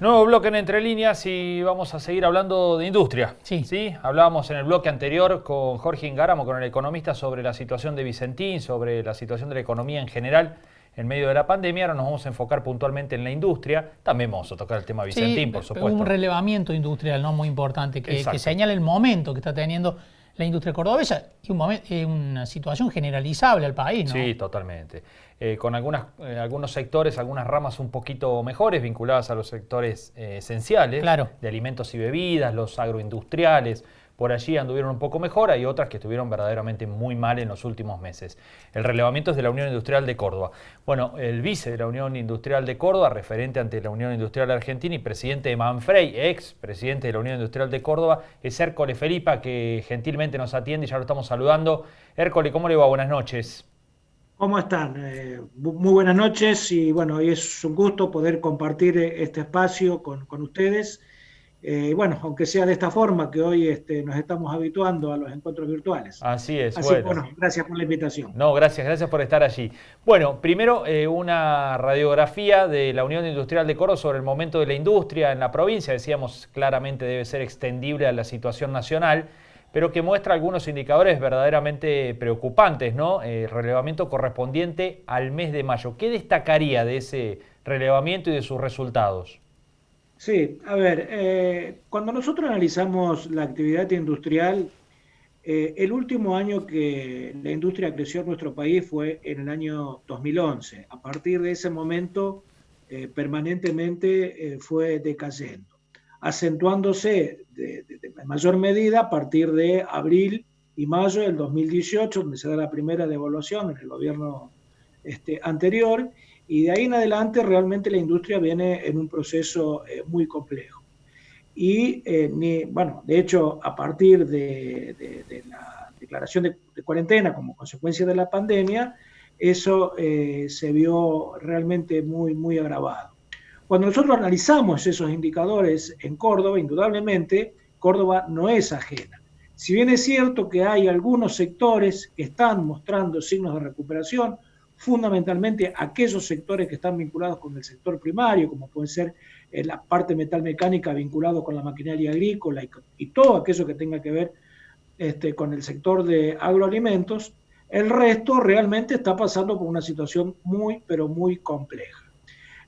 Nuevo bloque en Entre Líneas y vamos a seguir hablando de industria. Sí. Hablábamos en el bloque anterior con Jorge Ingáramo, con el economista, sobre la situación de Vicentín, sobre la situación de la economía en general en medio de la pandemia. Ahora nos vamos a enfocar puntualmente en la industria. También vamos a tocar el tema Vicentín, Sí, por hubo un supuesto. relevamiento industrial, ¿no? Muy importante, que Exacto. señala el momento que está teniendo la industria cordobesa y una situación generalizable al país, ¿no? Sí, totalmente. Con algunos sectores, algunas ramas un poquito mejores, vinculadas a los sectores esenciales, Claro. de alimentos y bebidas, los agroindustriales. Por allí anduvieron un poco mejor, hay otras que estuvieron verdaderamente muy mal en los últimos meses. El relevamiento es de la Unión Industrial de Córdoba. Bueno, el vice de la Unión Industrial de Córdoba, referente ante la Unión Industrial Argentina y presidente de Manfrey, ex presidente de la Unión Industrial de Córdoba, es Hércole Felipa, que gentilmente nos atiende y ya lo estamos saludando. Hércole, ¿cómo le va? Buenas noches. ¿Cómo están? Muy buenas noches y bueno, hoy es un gusto poder compartir este espacio con ustedes. Bueno, aunque sea de esta forma que hoy nos estamos habituando a los encuentros virtuales. Así es, Así que bueno. bueno, gracias por la invitación. No, gracias por estar allí. Bueno, primero una radiografía de la Unión Industrial de Córdoba sobre el momento de la industria en la provincia. Decíamos claramente debe ser extendible a la situación nacional, pero que muestra algunos indicadores verdaderamente preocupantes, ¿no? Relevamiento correspondiente al mes de mayo. ¿Qué destacaría de ese relevamiento y de sus resultados? Sí, a ver, cuando nosotros analizamos la actividad industrial, el último año que la industria creció en nuestro país fue en el año 2011. A partir de ese momento, permanentemente fue decayendo, acentuándose de mayor medida a partir de abril y mayo del 2018, donde se da la primera devaluación en el gobierno anterior, y de ahí en adelante realmente la industria viene en un proceso muy complejo. Y, bueno, de hecho, a partir de la declaración de cuarentena como consecuencia de la pandemia, eso se vio realmente muy agravado. Cuando nosotros analizamos esos indicadores en Córdoba, indudablemente, Córdoba no es ajena. Si bien es cierto que hay algunos sectores que están mostrando signos de recuperación, fundamentalmente aquellos sectores que están vinculados con el sector primario, como puede ser la parte metalmecánica vinculado con la maquinaria agrícola y todo aquello que tenga que ver con el sector de agroalimentos, el resto realmente está pasando por una situación pero muy compleja.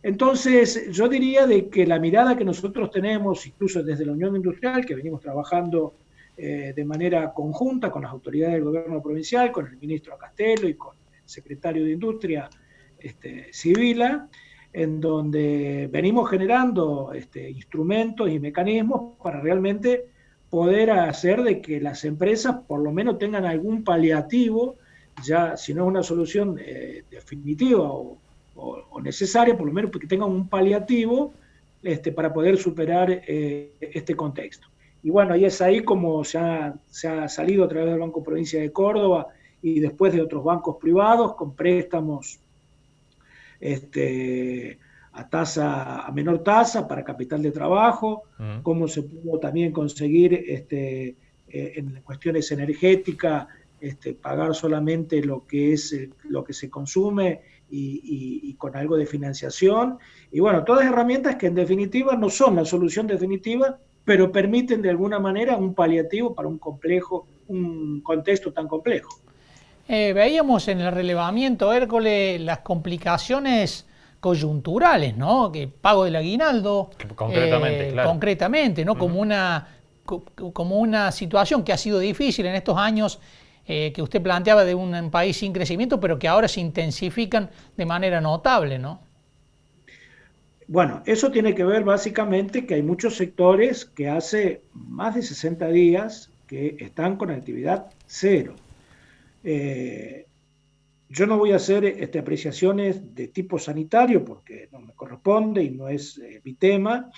Entonces, yo diría de que la mirada que nosotros tenemos, incluso desde la Unión Industrial, que venimos trabajando de manera conjunta con las autoridades del gobierno provincial, con el ministro Castelo y con el secretario de Industria, Sibila, en donde venimos generando instrumentos y mecanismos para realmente poder hacer de que las empresas por lo menos tengan algún paliativo, ya si no es una solución definitiva o necesaria, por lo menos que tengan un paliativo para poder superar este contexto. Y bueno, y es ahí como se ha salido a través del Banco Provincia de Córdoba y después de otros bancos privados con préstamos a menor tasa para capital de trabajo, cómo se pudo también conseguir en cuestiones energéticas pagar solamente lo que se consume y con algo de financiación. Y bueno, todas herramientas que en definitiva no son la solución definitiva, pero permiten de alguna manera un paliativo para un contexto tan complejo. Veíamos en el relevamiento, Hércole, las complicaciones coyunturales, ¿no? Que pago del aguinaldo. Concretamente, claro. Concretamente, ¿no? Como una situación que ha sido difícil en estos años, que usted planteaba de un país sin crecimiento, pero que ahora se intensifican de manera notable, ¿no? Bueno, eso tiene que ver básicamente que hay muchos sectores que hace más de 60 días que están con actividad cero. Yo no voy a hacer apreciaciones de tipo sanitario porque no me corresponde y no es mi tema.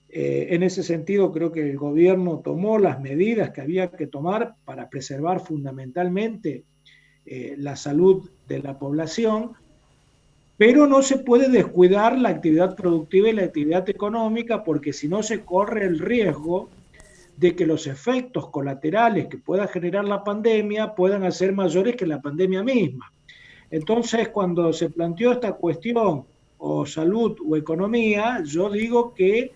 En ese sentido, creo que el gobierno tomó las medidas que había que tomar para preservar fundamentalmente la salud de la población, pero no se puede descuidar la actividad productiva y la actividad económica porque si no se corre el riesgo de que los efectos colaterales que pueda generar la pandemia puedan ser mayores que la pandemia misma. Entonces, cuando se planteó esta cuestión o salud o economía, yo digo que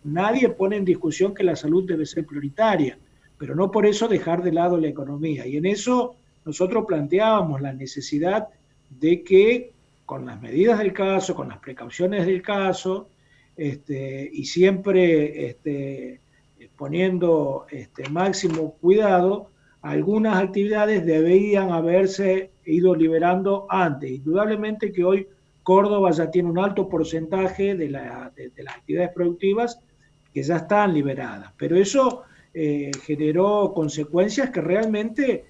nadie pone en discusión que la salud debe ser prioritaria, pero no por eso dejar de lado la economía. Y en eso nosotros planteábamos la necesidad de que con las medidas del caso, con las precauciones del caso, y siempre poniendo máximo cuidado, algunas actividades debían haberse ido liberando antes. Indudablemente que hoy Córdoba ya tiene un alto porcentaje de las actividades productivas que ya están liberadas, pero eso generó consecuencias que realmente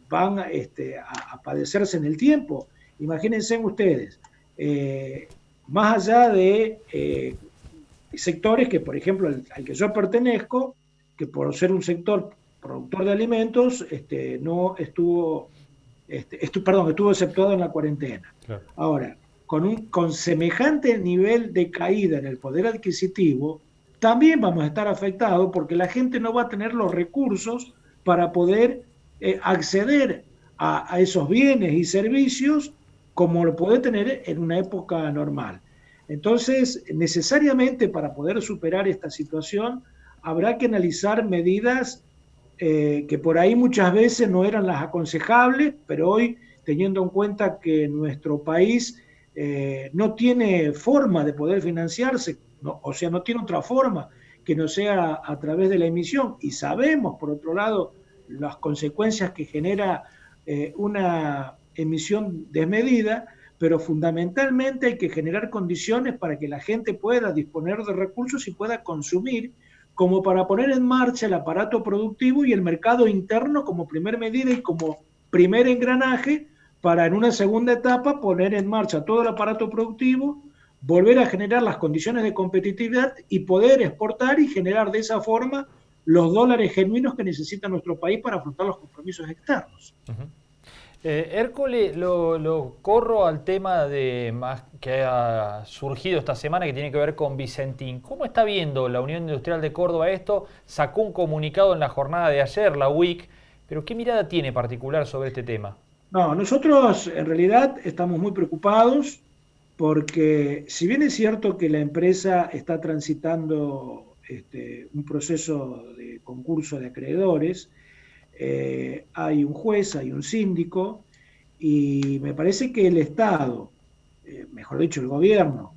van a padecerse en el tiempo. Imagínense ustedes, más allá de sectores que, por ejemplo, al que yo pertenezco, que por ser un sector productor de alimentos, no estuvo, estuvo exceptuado en la cuarentena. Claro. Ahora, con semejante nivel de caída en el poder adquisitivo, también vamos a estar afectados porque la gente no va a tener los recursos para poder acceder a esos bienes y servicios como lo puede tener en una época normal. Entonces, necesariamente para poder superar esta situación, habrá que analizar medidas que por ahí muchas veces no eran las aconsejables, pero hoy, teniendo en cuenta que nuestro país no tiene forma de poder financiarse, o sea, no tiene otra forma que no sea a través de la emisión, y sabemos, por otro lado, las consecuencias que genera una emisión desmedida, pero fundamentalmente hay que generar condiciones para que la gente pueda disponer de recursos y pueda consumir, como para poner en marcha el aparato productivo y el mercado interno como primer medida y como primer engranaje para en una segunda etapa poner en marcha todo el aparato productivo, volver a generar las condiciones de competitividad y poder exportar y generar de esa forma los dólares genuinos que necesita nuestro país para afrontar los compromisos externos. Hércole, lo corro al tema que ha surgido esta semana que tiene que ver con Vicentín. ¿Cómo está viendo la Unión Industrial de Córdoba esto? Sacó un comunicado en la jornada de ayer, la UIC, pero ¿qué mirada tiene particular sobre este tema? No, nosotros en realidad estamos muy preocupados porque si bien es cierto que la empresa está transitando un proceso de concurso de acreedores, hay un juez, hay un síndico, y me parece que el Estado, mejor dicho el gobierno,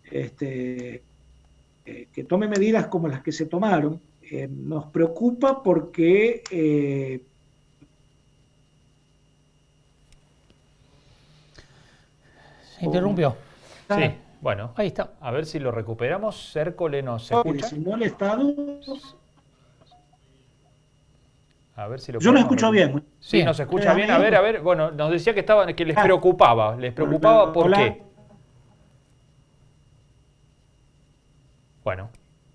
que tome medidas como las que se tomaron, nos preocupa porque se interrumpió. Sí, bueno. Ahí está. A ver si lo recuperamos. Hércole, ¿nos escucha? Si no, el Estado... A ver si lo Yo lo escucho bien. Sí, nos escucha bien. A ver. Bueno, nos decía que les preocupaba. ¿Les preocupaba por qué? Bueno,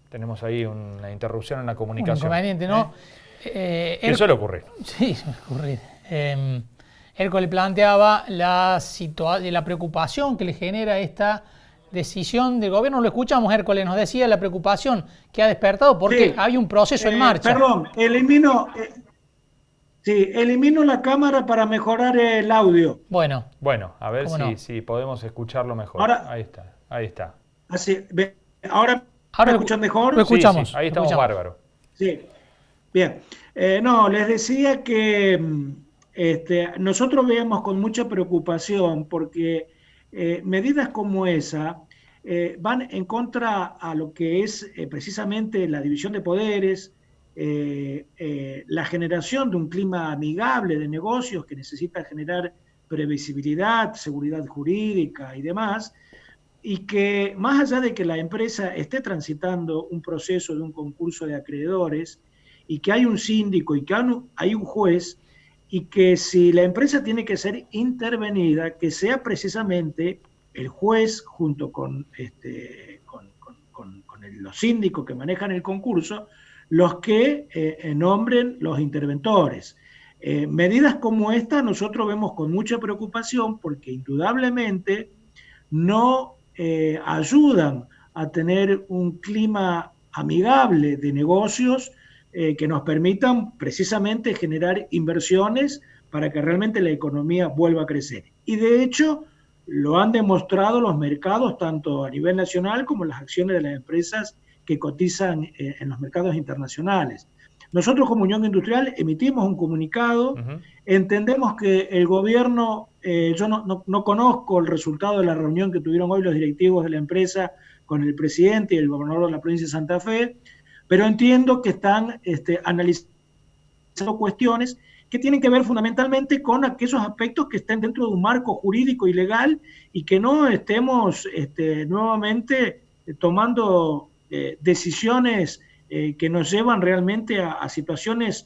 tenemos ahí una interrupción en la comunicación. Un inconveniente, ¿no? ¿Qué suele ocurrir? Sí, suele ocurrir. Hércole planteaba la preocupación que le genera esta decisión del gobierno. Lo escuchamos, Hércole, nos decía la preocupación que ha despertado porque hay un proceso en marcha. Perdón, elimino la cámara para mejorar el audio. Bueno, a ver si podemos escucharlo mejor. Ahora, ahí está. ¿Ahora me escuchan mejor? Lo escuchamos. Sí, ahí estamos bárbaro. Sí, bien. No, les decía que nosotros veamos con mucha preocupación porque medidas como esa van en contra a lo que es precisamente la división de poderes, la generación de un clima amigable de negocios que necesita generar previsibilidad, seguridad jurídica y demás, y que más allá de que la empresa esté transitando un proceso de un concurso de acreedores y que hay un síndico y que hay un juez, y que si la empresa tiene que ser intervenida, que sea precisamente el juez junto con los síndicos que manejan el concurso los que nombren los interventores. Medidas como esta nosotros vemos con mucha preocupación porque indudablemente no ayudan a tener un clima amigable de negocios que nos permitan precisamente generar inversiones para que realmente la economía vuelva a crecer. Y de hecho, lo han demostrado los mercados, tanto a nivel nacional como las acciones de las empresas que cotizan en los mercados internacionales. Nosotros como Unión Industrial emitimos un comunicado, entendemos que el gobierno, yo no conozco el resultado de la reunión que tuvieron hoy los directivos de la empresa con el presidente y el gobernador de la provincia de Santa Fe, pero entiendo que están analizando cuestiones que tienen que ver fundamentalmente con aquellos aspectos que estén dentro de un marco jurídico y legal y que no estemos nuevamente tomando decisiones que nos llevan realmente a situaciones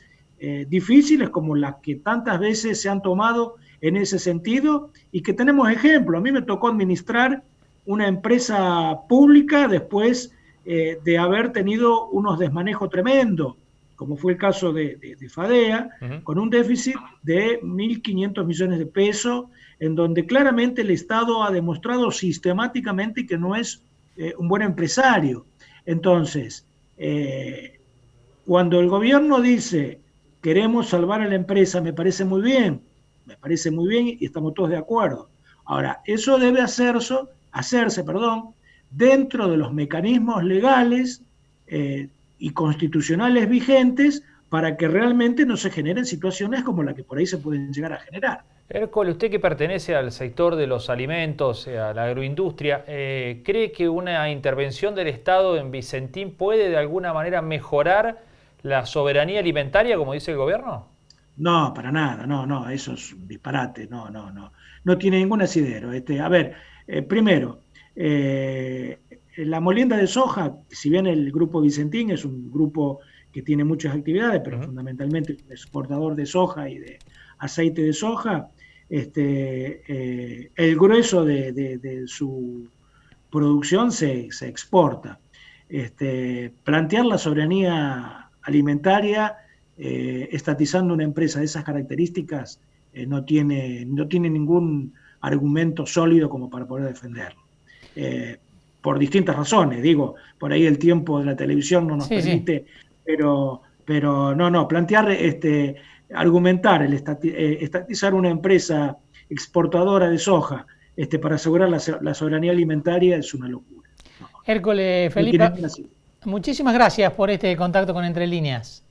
difíciles como las que tantas veces se han tomado en ese sentido y que tenemos ejemplo. A mí me tocó administrar una empresa pública después de haber tenido unos desmanejos tremendos, como fue el caso de Fadea, con un déficit de 1.500 millones de pesos, en donde claramente el Estado ha demostrado sistemáticamente que no es un buen empresario. Entonces, cuando el gobierno dice queremos salvar a la empresa, me parece muy bien y estamos todos de acuerdo. Ahora, eso debe hacerse, dentro de los mecanismos legales y constitucionales vigentes para que realmente no se generen situaciones como las que por ahí se pueden llegar a generar. Hércole, usted que pertenece al sector de los alimentos, a la agroindustria, ¿cree que una intervención del Estado en Vicentín puede de alguna manera mejorar la soberanía alimentaria, como dice el gobierno? No, para nada, no, eso es un disparate, no tiene ningún asidero. Primero, la molienda de soja, si bien el Grupo Vicentín es un grupo que tiene muchas actividades, pero fundamentalmente es exportador de soja y de aceite de soja, el grueso de su producción se exporta. Plantear la soberanía alimentaria estatizando una empresa de esas características no tiene ningún argumento sólido como para poder defenderlo. Por distintas razones, por ahí el tiempo de la televisión no nos permite, pero plantear, argumentar, estatizar una empresa exportadora de soja para asegurar la soberanía alimentaria es una locura. Hércole, Felipe, muchísimas gracias por este contacto con Entre Líneas.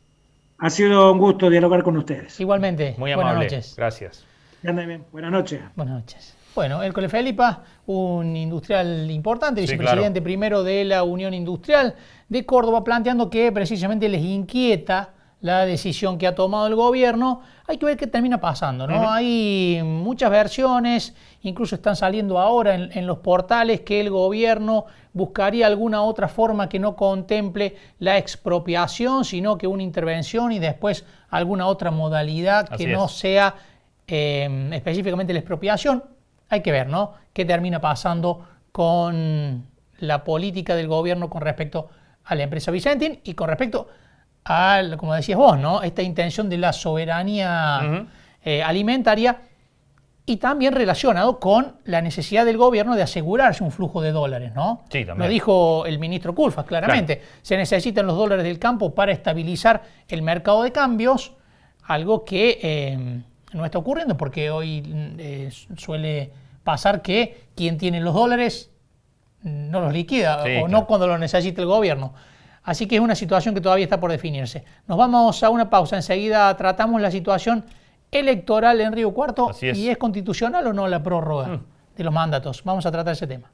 Ha sido un gusto dialogar con ustedes. Igualmente. Muy amable. Buenas noches. Gracias. Buenas noches. Buenas noches. Bueno, Hércole Felipa, un industrial importante, vicepresidente primero de la Unión Industrial de Córdoba, planteando que precisamente les inquieta la decisión que ha tomado el gobierno. Hay que ver qué termina pasando, ¿no? Hay muchas versiones, incluso están saliendo ahora en los portales que el gobierno buscaría alguna otra forma que no contemple la expropiación, sino que una intervención y después alguna otra modalidad que no sea específicamente la expropiación. Hay que ver, ¿no?, qué termina pasando con la política del gobierno con respecto a la empresa Vicentín y con respecto a, como decías vos, ¿no?, esta intención de la soberanía alimentaria, y también relacionado con la necesidad del gobierno de asegurarse un flujo de dólares, ¿no? Sí, también. Lo dijo el ministro Culfas claramente. Claro. Se necesitan los dólares del campo para estabilizar el mercado de cambios, algo que no está ocurriendo porque hoy suele pasar que quien tiene los dólares no los liquida no cuando lo necesita el gobierno. Así que es una situación que todavía está por definirse. Nos vamos a una pausa. Enseguida tratamos la situación electoral en Río Cuarto. ¿Y es constitucional o no la prórroga de los mandatos? Vamos a tratar ese tema.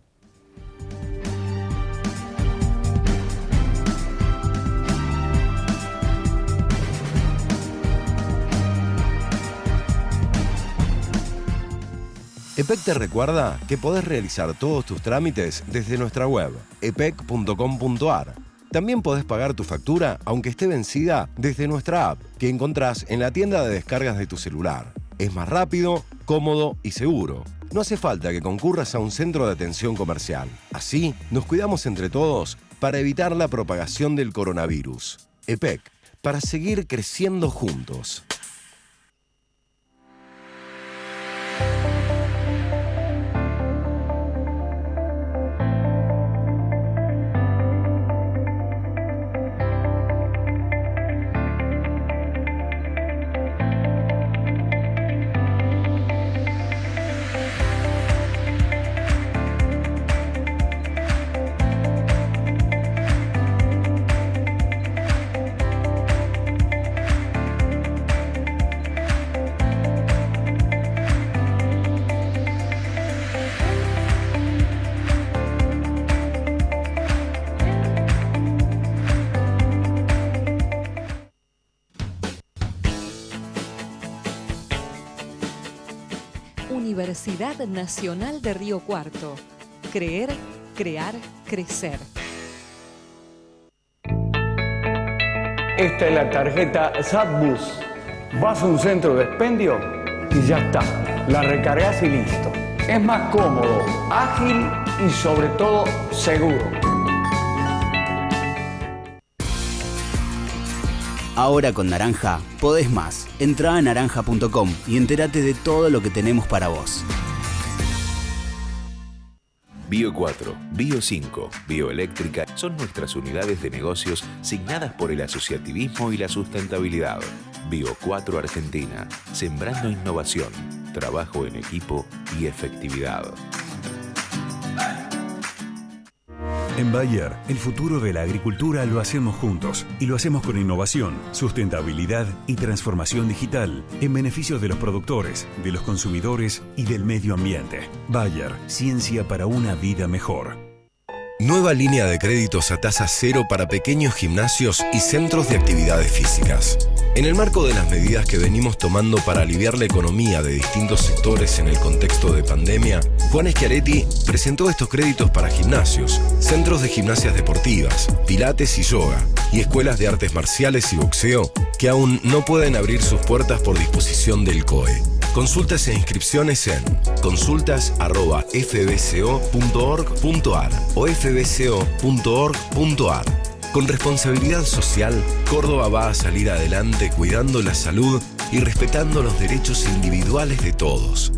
EPEC te recuerda que podés realizar todos tus trámites desde nuestra web, epec.com.ar. También podés pagar tu factura, aunque esté vencida, desde nuestra app, que encontrás en la tienda de descargas de tu celular. Es más rápido, cómodo y seguro. No hace falta que concurras a un centro de atención comercial. Así, nos cuidamos entre todos para evitar la propagación del coronavirus. EPEC, para seguir creciendo juntos. Universidad Nacional de Río Cuarto. Creer, crear, crecer. Esta es la tarjeta ZBus. Vas a un centro de expendio y ya está. La recargas y listo. Es más cómodo, ágil y sobre todo seguro. Ahora con Naranja podés más. Entrá a naranja.com y entérate de todo lo que tenemos para vos. Bio 4, Bio 5, Bioeléctrica son nuestras unidades de negocios signadas por el asociativismo y la sustentabilidad. Bio 4 Argentina, sembrando innovación, trabajo en equipo y efectividad. En Bayer, el futuro de la agricultura lo hacemos juntos y lo hacemos con innovación, sustentabilidad y transformación digital en beneficio de los productores, de los consumidores y del medio ambiente. Bayer, ciencia para una vida mejor. Nueva línea de créditos a tasa cero para pequeños gimnasios y centros de actividades físicas. En el marco de las medidas que venimos tomando para aliviar la economía de distintos sectores en el contexto de pandemia, Juan Schiaretti presentó estos créditos para gimnasios, centros de gimnasias deportivas, pilates y yoga, y escuelas de artes marciales y boxeo que aún no pueden abrir sus puertas por disposición del COE. Consultas e inscripciones en consultas@fbco.org.ar o fbco.org.ar. Con responsabilidad social, Córdoba va a salir adelante cuidando la salud y respetando los derechos individuales de todos.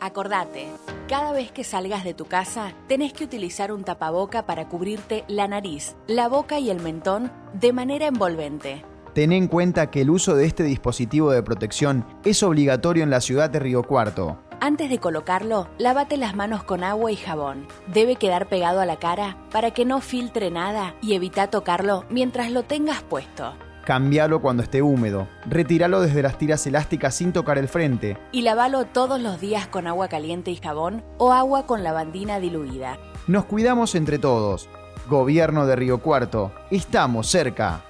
Acordate, cada vez que salgas de tu casa, tenés que utilizar un tapaboca para cubrirte la nariz, la boca y el mentón de manera envolvente. Ten en cuenta que el uso de este dispositivo de protección es obligatorio en la ciudad de Río Cuarto. Antes de colocarlo, lávate las manos con agua y jabón. Debe quedar pegado a la cara para que no filtre nada y evita tocarlo mientras lo tengas puesto. Cambialo cuando esté húmedo. Retíralo desde las tiras elásticas sin tocar el frente. Y lavalo todos los días con agua caliente y jabón o agua con lavandina diluida. Nos cuidamos entre todos. Gobierno de Río Cuarto. Estamos cerca.